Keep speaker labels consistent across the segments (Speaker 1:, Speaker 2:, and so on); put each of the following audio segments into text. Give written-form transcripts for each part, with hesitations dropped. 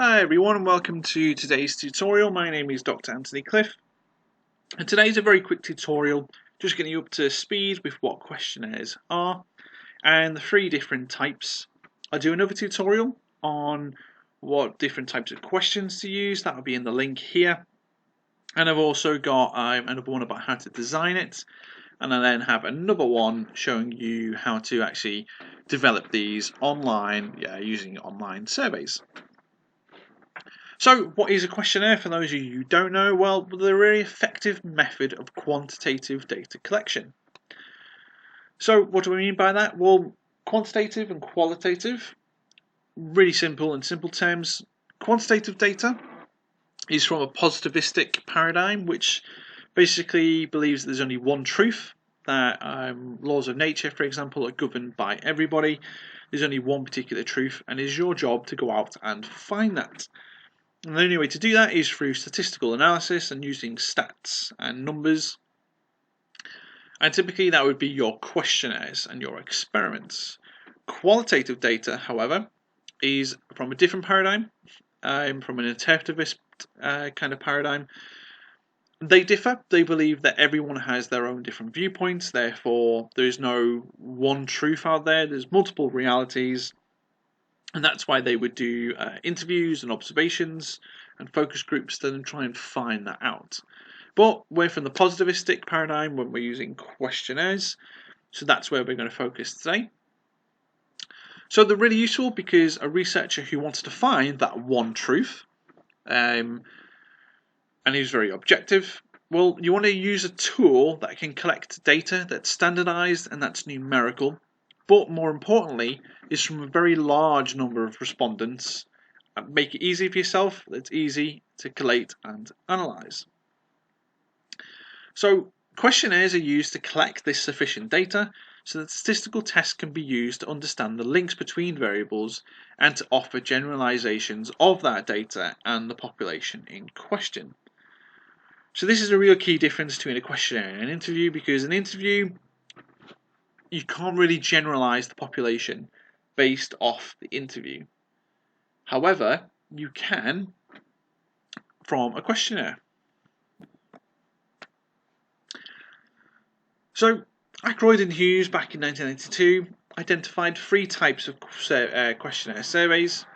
Speaker 1: Hi everyone and welcome to today's tutorial. My name is Dr. Anthony Cliff and today's a very quick tutorial just getting you up to speed with what questionnaires are and the three different types. I do another tutorial on what different types of questions to use, that will be in the link here, and I've also got another one about how to design it, and I then have another one showing you how to actually develop these online using online surveys. So, what is a questionnaire for those of you who don't know? Well, they're a really effective method of quantitative data collection. So, what do we mean by that? Well, quantitative and qualitative, really simple in simple terms. Quantitative data is from a positivistic paradigm, which basically believes there's only one truth, that laws of nature, for example, are governed by everybody. There's only one particular truth, and it's your job to go out and find that. And the only way to do that is through statistical analysis and using stats and numbers. And typically that would be your questionnaires and your experiments. Qualitative data, however, is from a different paradigm, from an interpretivist kind of paradigm. They differ. They believe that everyone has their own different viewpoints, therefore there's no one truth out there, there's multiple realities. And that's why they would do interviews and observations and focus groups to then try and find that out. But we're from the positivistic paradigm when we're using questionnaires, so that's where we're going to focus today. So they're really useful because a researcher who wants to find that one truth, and is very objective, well, you want to use a tool that can collect data that's standardized and that's numerical, but more importantly is from a very large number of respondents, and make it easy for yourself, it's easy to collate and analyse. So questionnaires are used to collect this sufficient data so that statistical tests can be used to understand the links between variables and to offer generalisations of that data and the population in question. So this is a real key difference between a questionnaire and an interview, because an interview, you can't really generalise the population based off the interview. However, you can from a questionnaire. So, Ackroyd and Hughes back in 1992 identified three types of questionnaire surveys: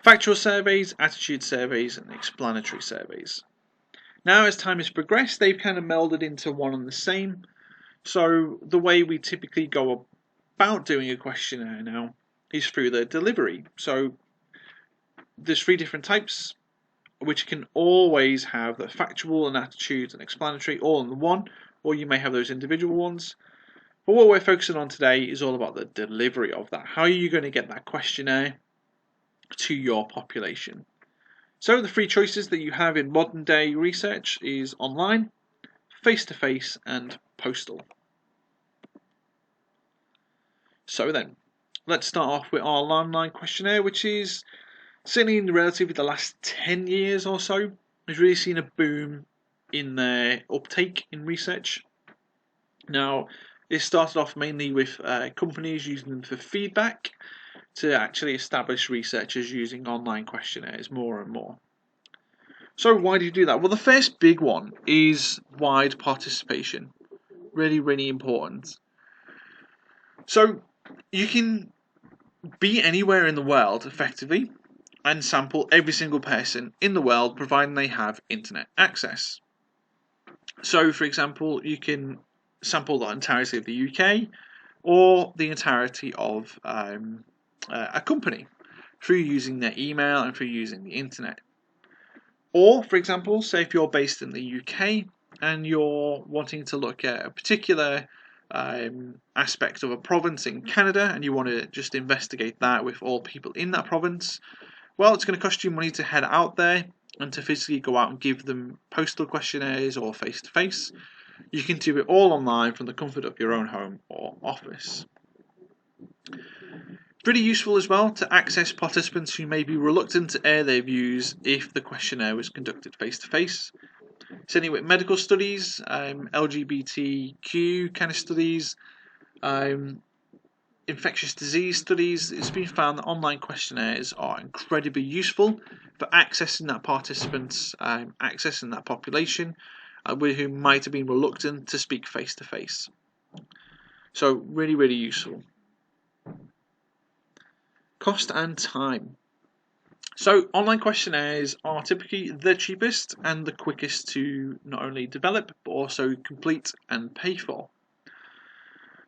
Speaker 1: factual surveys, attitude surveys, and explanatory surveys. Now, as time has progressed, they've kind of melded into one and the same. So the way we typically go about doing a questionnaire now is through the delivery. So there's three different types, which can always have the factual and attitude and explanatory all in one, or you may have those individual ones. But what we're focusing on today is all about the delivery of that. How are you going to get that questionnaire to your population? So the three choices that you have in modern day research is online, face-to-face, and postal. So then, let's start off with our online questionnaire, which is certainly in relatively the last 10 years or so, has really seen a boom in their uptake in research. Now, this started off mainly with companies using them for feedback to actually establish researchers using online questionnaires more and more. So why do you do that? Well, the first big one is wide participation. Really, really important. So you can be anywhere in the world effectively and sample every single person in the world providing they have internet access. So for example, you can sample the entirety of the UK or the entirety of a company through using their email and through using the internet. Or for example, say if you're based in the UK and you're wanting to look at a particular aspect of a province in Canada and you want to just investigate that with all people in that province, well, it's going to cost you money to head out there and to physically go out and give them postal questionnaires or face-to-face. You can do it all online from the comfort of your own home or office. Pretty useful as well to access participants who may be reluctant to air their views if the questionnaire was conducted face-to-face. Certainly with medical studies, LGBTQ kind of studies, infectious disease studies, it's been found that online questionnaires are incredibly useful for accessing that participants, accessing that population who might have been reluctant to speak face to face. So really, really useful. Cost and time. So online questionnaires are typically the cheapest and the quickest to not only develop but also complete and pay for.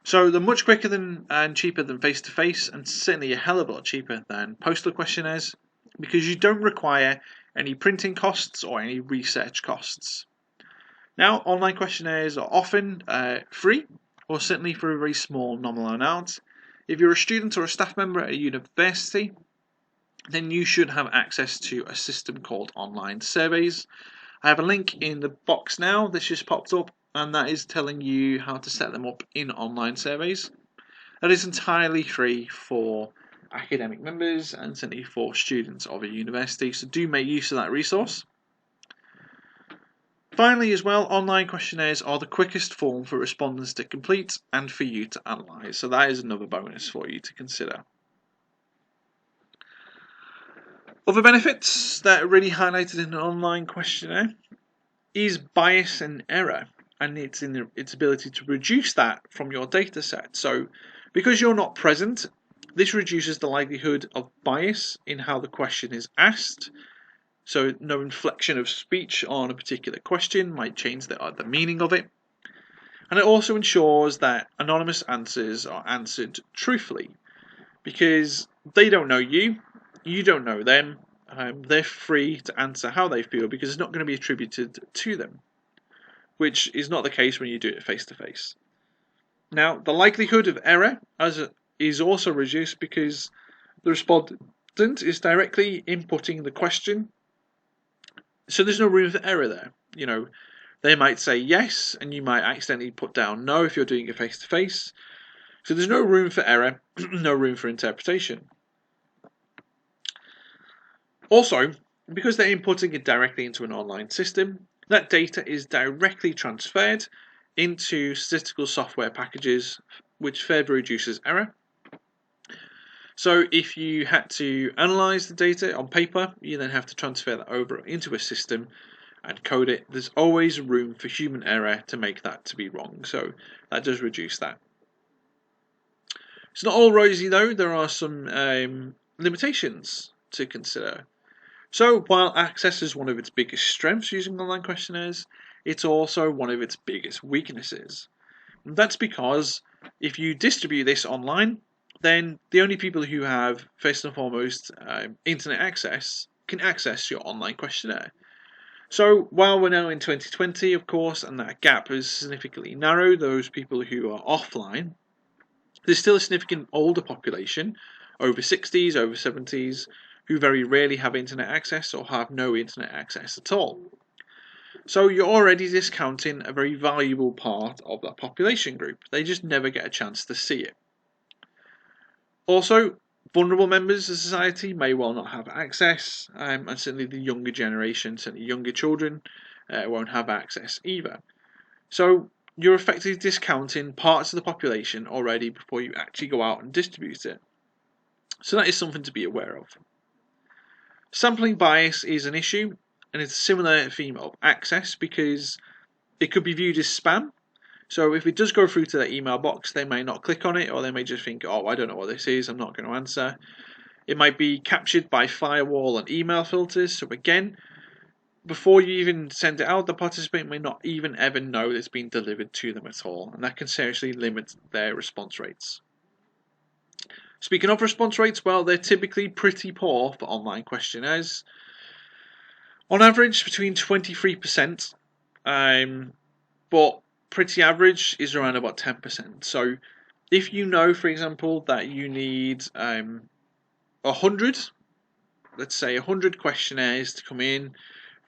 Speaker 1: So they're much quicker and cheaper than face-to-face, and certainly a hell of a lot cheaper than postal questionnaires, because you don't require any printing costs or any research costs. Now, online questionnaires are often free, or certainly for a very small nominal amount. If you're a student or a staff member at a university, then you should have access to a system called online surveys. I have a link in the box now that's just popped up, and that is telling you how to set them up in online surveys. That is entirely free for academic members and certainly for students of a university, so do make use of that resource. Finally, as well, online questionnaires are the quickest form for respondents to complete and for you to analyse, so that is another bonus for you to consider. Other benefits that are really highlighted in an online questionnaire is bias and error, and its ability to reduce that from your data set. So because you're not present, this reduces the likelihood of bias in how the question is asked. So no inflection of speech on a particular question might change the meaning of it. And it also ensures that anonymous answers are answered truthfully, because they don't know you, you don't know them. They're free to answer how they feel because it's not going to be attributed to them, which is not the case when you do it face to face. Now, the likelihood of error is also reduced because the respondent is directly inputting the question, so there's no room for error there. They might say yes, and you might accidentally put down no if you're doing it face to face. So there's no room for error, no room for interpretation. Also, because they're inputting it directly into an online system, that data is directly transferred into statistical software packages, which further reduces error. So if you had to analyse the data on paper, you then have to transfer that over into a system and code it. There's always room for human error to make that to be wrong, so that does reduce that. It's not all rosy though, there are some limitations to consider. So while access is one of its biggest strengths using online questionnaires, it's also one of its biggest weaknesses. And that's because if you distribute this online, then the only people who have, first and foremost, internet access can access your online questionnaire. So while we're now in 2020, of course, and that gap has significantly narrowed, those people who are offline, there's still a significant older population, over 60s, over 70s, who very rarely have internet access or have no internet access at all. So you're already discounting a very valuable part of that population group. They just never get a chance to see it. Also, vulnerable members of society may well not have access, and certainly the younger generation, certainly younger children, won't have access either. So you're effectively discounting parts of the population already before you actually go out and distribute it. So that is something to be aware of. Sampling bias is an issue, and it's a similar theme of access because it could be viewed as spam. So if it does go through to their email box, they may not click on it, or they may just think, oh, I don't know what this is, I'm not going to answer. It might be captured by firewall and email filters. So again, before you even send it out, the participant may not even ever know that it's been delivered to them at all, and that can seriously limit their response rates. Speaking of response rates, well, they're typically pretty poor for online questionnaires. On average, between 23%, but pretty average is around about 10%. So if you know, for example, that you need 100, let's say 100 questionnaires to come in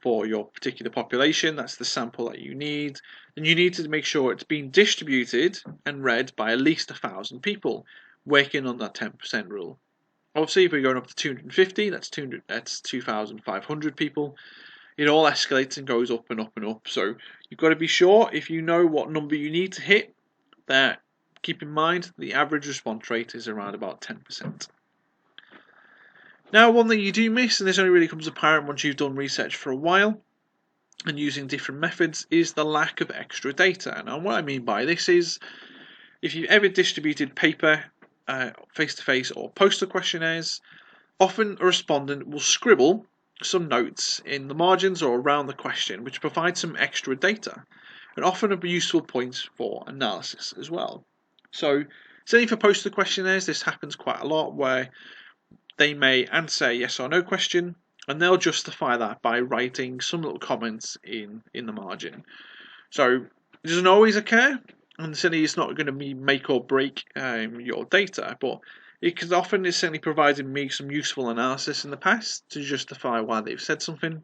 Speaker 1: for your particular population, that's the sample that you need, then you need to make sure it's being distributed and read by at least 1,000 people working on that 10% rule. Obviously, if we're going up to 250, that's 2,500 people. It all escalates and goes up and up and up. So you've got to be sure, if you know what number you need to hit, that keep in mind the average response rate is around about 10%. Now, one that you do miss, and this only really comes apparent once you've done research for a while and using different methods, is the lack of extra data. Now, what I mean by this is, if you've ever distributed paper, face-to-face or postal questionnaires, often a respondent will scribble some notes in the margins or around the question, which provide some extra data, and often a useful point for analysis as well. So, certainly for postal questionnaires, this happens quite a lot, where they may answer a yes or no question, and they'll justify that by writing some little comments in the margin. So it doesn't always occur, and certainly it's not going to be make or break your data, but it can often is certainly provided me some useful analysis in the past to justify why they've said something,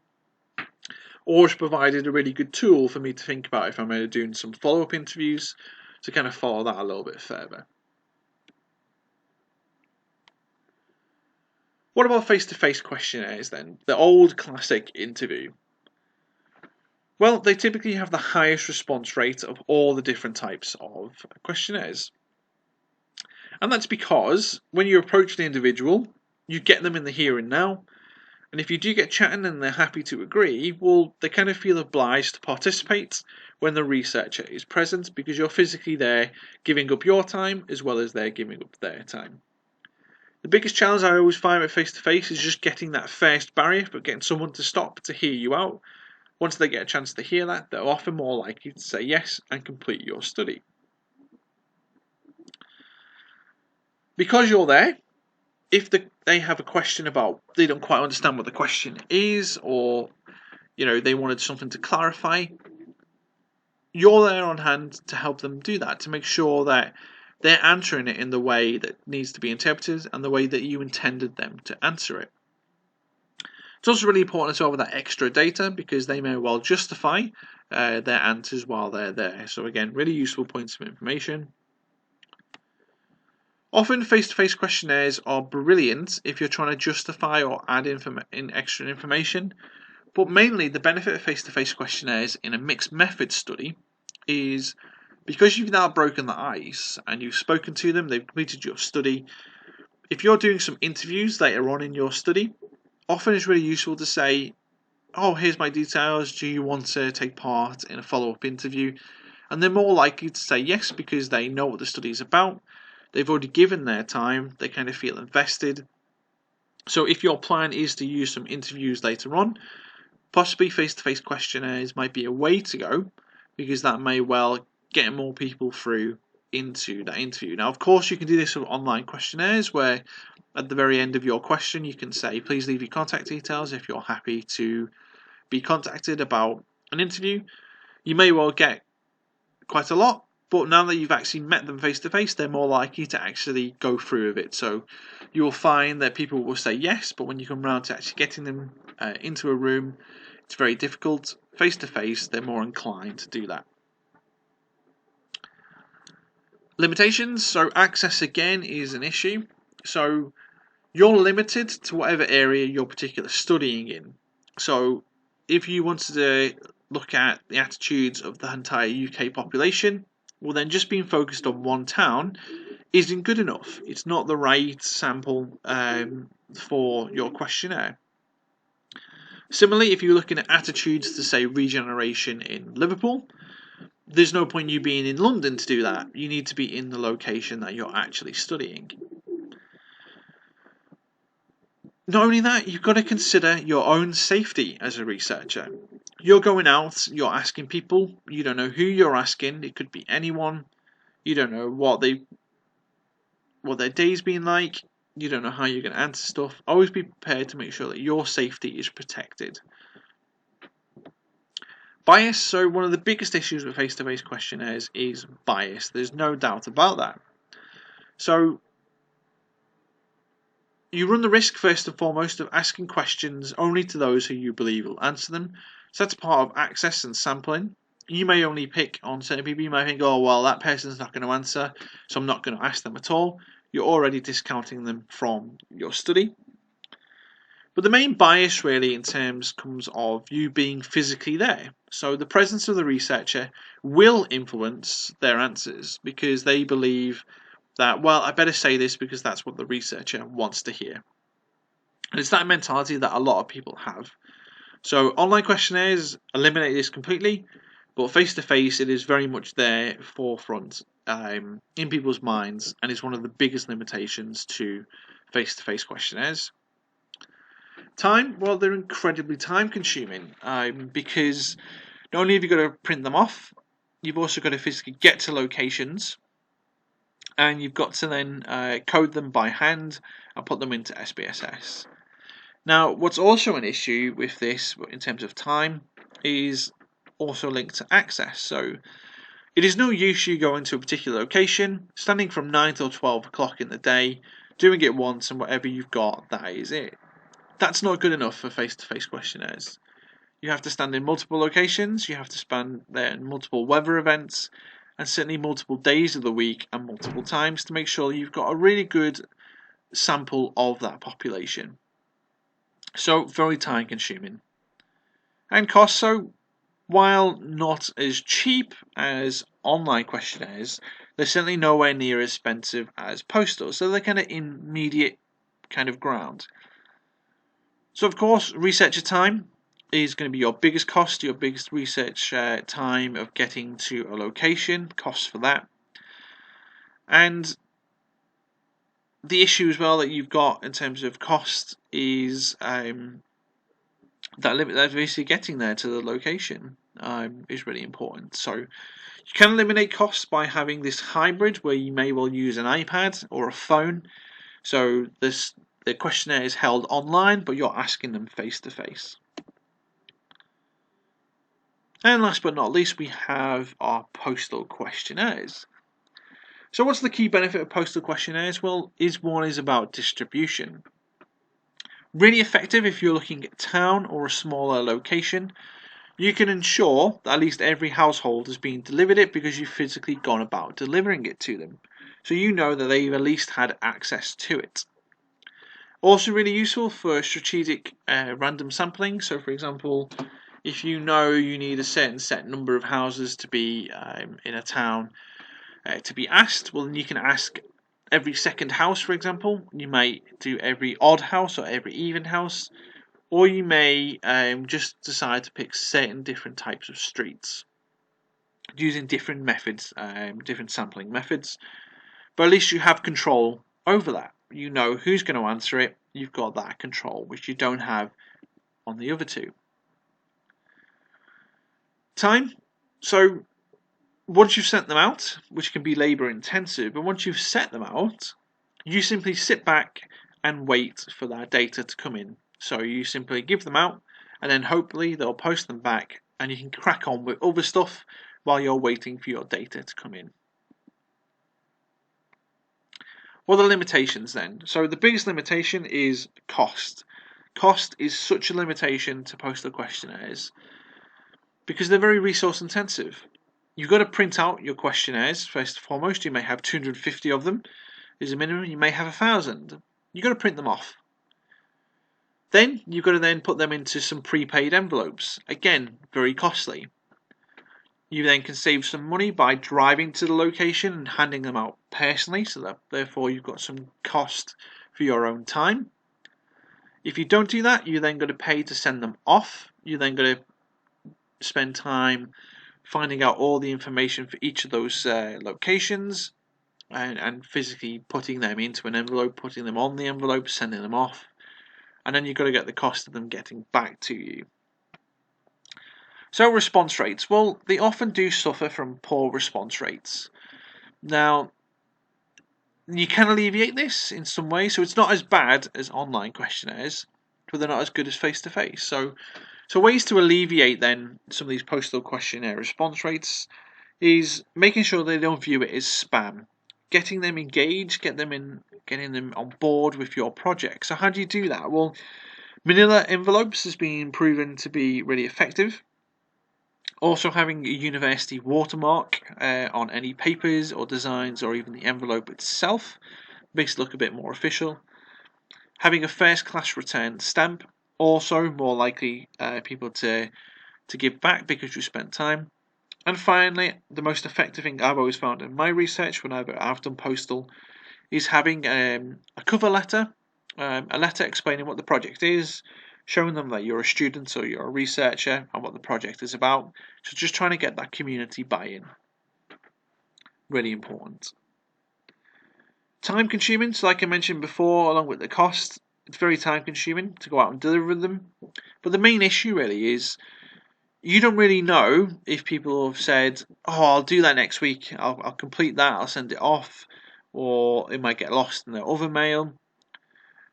Speaker 1: or it's provided a really good tool for me to think about if I'm doing some follow-up interviews to kind of follow that a little bit further. What about face-to-face questionnaires then? The old classic interview. Well, they typically have the highest response rate of all the different types of questionnaires. And that's because when you approach the individual, you get them in the here and now. And if you do get chatting and they're happy to agree, well, they kind of feel obliged to participate when the researcher is present, because you're physically there giving up your time as well as they're giving up their time. The biggest challenge I always find with face-to-face is just getting that first barrier, but getting someone to stop to hear you out. Once they get a chance to hear that, they're often more likely to say yes and complete your study. Because you're there, if they have a question about, they don't quite understand what the question is, or they wanted something to clarify, you're there on hand to help them do that, to make sure that they're answering it in the way that needs to be interpreted and the way that you intended them to answer it. It's also really important as well with that extra data, because they may well justify their answers while they're there. So again, really useful points of information. Often face-to-face questionnaires are brilliant if you're trying to justify or add in extra information, but mainly the benefit of face-to-face questionnaires in a mixed method study is because you've now broken the ice and you've spoken to them, they've completed your study. If you're doing some interviews later on in your study, often it's really useful to say, oh, here's my details, do you want to take part in a follow-up interview? And they're more likely to say yes, because they know what the study is about, they've already given their time, they kind of feel invested. So if your plan is to use some interviews later on, possibly face-to-face questionnaires might be a way to go, because that may well get more people through into that interview. Now, of course, you can do this with online questionnaires, where at the very end of your question you can say, please leave your contact details if you're happy to be contacted about an interview. You may well get quite a lot, but now that you've actually met them face to face, they're more likely to actually go through with it. So you will find that people will say yes, but when you come around to actually getting them into a room, it's very difficult. Face to face, they're more inclined to do that. Limitations. So access again is an issue. So you're limited to whatever area you're particularly studying in. So if you wanted to look at the attitudes of the entire UK population, well, then just being focused on one town isn't good enough. It's not the right sample for your questionnaire. Similarly, if you're looking at attitudes to, say, regeneration in Liverpool, there's no point you being in London to do that. You need to be in the location that you're actually studying. Not only that, you've got to consider your own safety as a researcher. You're going out, you're asking people, you don't know who you're asking, it could be anyone, you don't know what their day's been like, you don't know how you're going to answer stuff. Always be prepared to make sure that your safety is protected. Bias. So one of the biggest issues with face-to-face questionnaires is bias. There's no doubt about that. So you run the risk, first and foremost, of asking questions only to those who you believe will answer them. So that's part of access and sampling. You may only pick on certain people. You might think, oh, well, that person's not going to answer, so I'm not going to ask them at all. You're already discounting them from your study. But the main bias really in terms comes of you being physically there. So the presence of the researcher will influence their answers, because they believe that, well, I better say this because that's what the researcher wants to hear. And it's that mentality that a lot of people have. So online questionnaires eliminate this completely, but face to face, it is very much there forefront in people's minds, and is one of the biggest limitations to face to face questionnaires. Time, well, they're incredibly time consuming because not only have you got to print them off, you've also got to physically get to locations, and you've got to then code them by hand and put them into SPSS. Now, what's also an issue with this in terms of time is also linked to access. So it is no use you going to a particular location, standing from 9 till 12 o'clock in the day, doing it once, and whatever you've got, that is it. That's not good enough for face-to-face questionnaires. You have to stand in multiple locations, you have to span there in multiple weather events, and certainly multiple days of the week and multiple times to make sure you've got a really good sample of that population. So very time consuming. And cost, so while not as cheap as online questionnaires, they're certainly nowhere near as expensive as Postal. So they're kind of immediate kind of ground. So of course, researcher time is going to be your biggest cost, your biggest research time of getting to a location, costs for that. And the issue as well that you've got in terms of cost is that basically getting there to the location is really important. So you can eliminate costs by having this hybrid where you may well use an iPad or a phone. So the questionnaire is held online, but you're asking them face to face. And last but not least, we have our postal questionnaires. So what's the key benefit of postal questionnaires? Well, one is about distribution. Really effective if you're looking at town or a smaller location. You can ensure that at least every household has been delivered it because you've physically gone about delivering it to them. So you know that they've at least had access to it. Also really useful for strategic random sampling. So for example, if you know you need a certain set number of houses to be in a town to be asked, well then you can ask every second house, for example. You may do every odd house or every even house, or you may just decide to pick certain different types of streets using different methods, different sampling methods. But at least you have control over that. You know who's going to answer it. You've got that control, which you don't have on the other two. Time. So once you've sent them out, which can be labour intensive, but once you've set them out, you simply sit back and wait for that data to come in. So you simply give them out, and then hopefully they'll post them back, and you can crack on with other stuff while you're waiting for your data to come in. What are the limitations then? So the biggest limitation is cost. Cost is such a limitation to postal questionnaires because they're very resource intensive. You've got to print out your questionnaires first and foremost. You may have 250 of them is a minimum. You may have 1,000. You've got to print them off. Then you've got to then put them into some prepaid envelopes. Again, very costly. You then can save some money by driving to the location and handing them out personally, so that therefore you've got some cost for your own time. If you don't do that, you then got to pay to send them off. You then got to spend time finding out all the information for each of those locations and physically putting them into an envelope, putting them on the envelope, sending them off. And then you've got to get the cost of them getting back to you. So response rates, well, they often do suffer from poor response rates. Now, you can alleviate this in some way, so it's not as bad as online questionnaires, but they're not as good as face-to-face. So ways to alleviate then some of these postal questionnaire response rates is making sure they don't view it as spam, getting them engaged, getting them on board with your project. So how do you do that? Well, manila envelopes has been proven to be really effective. Also having a university watermark on any papers or designs or even the envelope itself makes it look a bit more official. Having a first class return stamp, also more likely people to give back because you spent time. And finally, the most effective thing I've always found in my research whenever I've done postal is having a cover letter a letter explaining what the project is, showing them that you're a student or you're a researcher and what the project is about. So just trying to get that community buy-in. Really important. Time consuming, so like I mentioned before, along with the cost, it's very time consuming to go out and deliver them. But the main issue really is you don't really know if people have said, "Oh, I'll do that next week. I'll complete that. I'll send it off," or it might get lost in their other mail.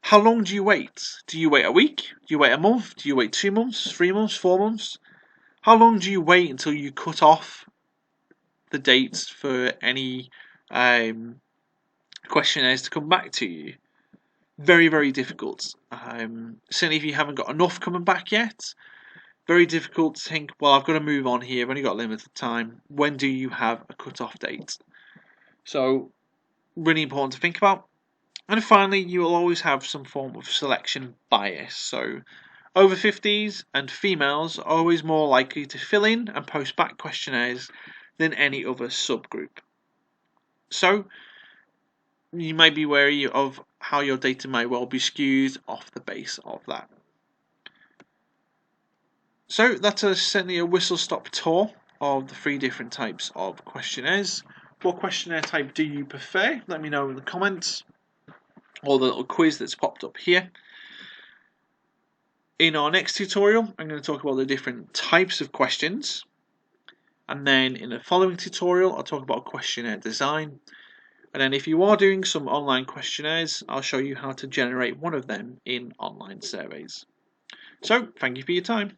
Speaker 1: How long do you wait? Do you wait a week? Do you wait a month? Do you wait 2 months, 3 months, 4 months? How long do you wait until you cut off the dates for any questionnaires to come back to you? Very, very difficult. Certainly if you haven't got enough coming back yet, very difficult to think, well, I've got to move on here, I've only got limited time. When do you have a cut-off date? So, really important to think about. And finally, you will always have some form of selection bias. So, over 50s and females are always more likely to fill in and post back questionnaires than any other subgroup. So, you might be wary of how your data may well be skewed off the base of that. So that's certainly a whistle-stop tour of the 3 different types of questionnaires. What questionnaire type do you prefer? Let me know in the comments or the little quiz that's popped up here. In our next tutorial, I'm going to talk about the different types of questions. And then in the following tutorial, I'll talk about questionnaire design. And then if you are doing some online questionnaires, I'll show you how to generate one of them in online surveys. So, thank you for your time.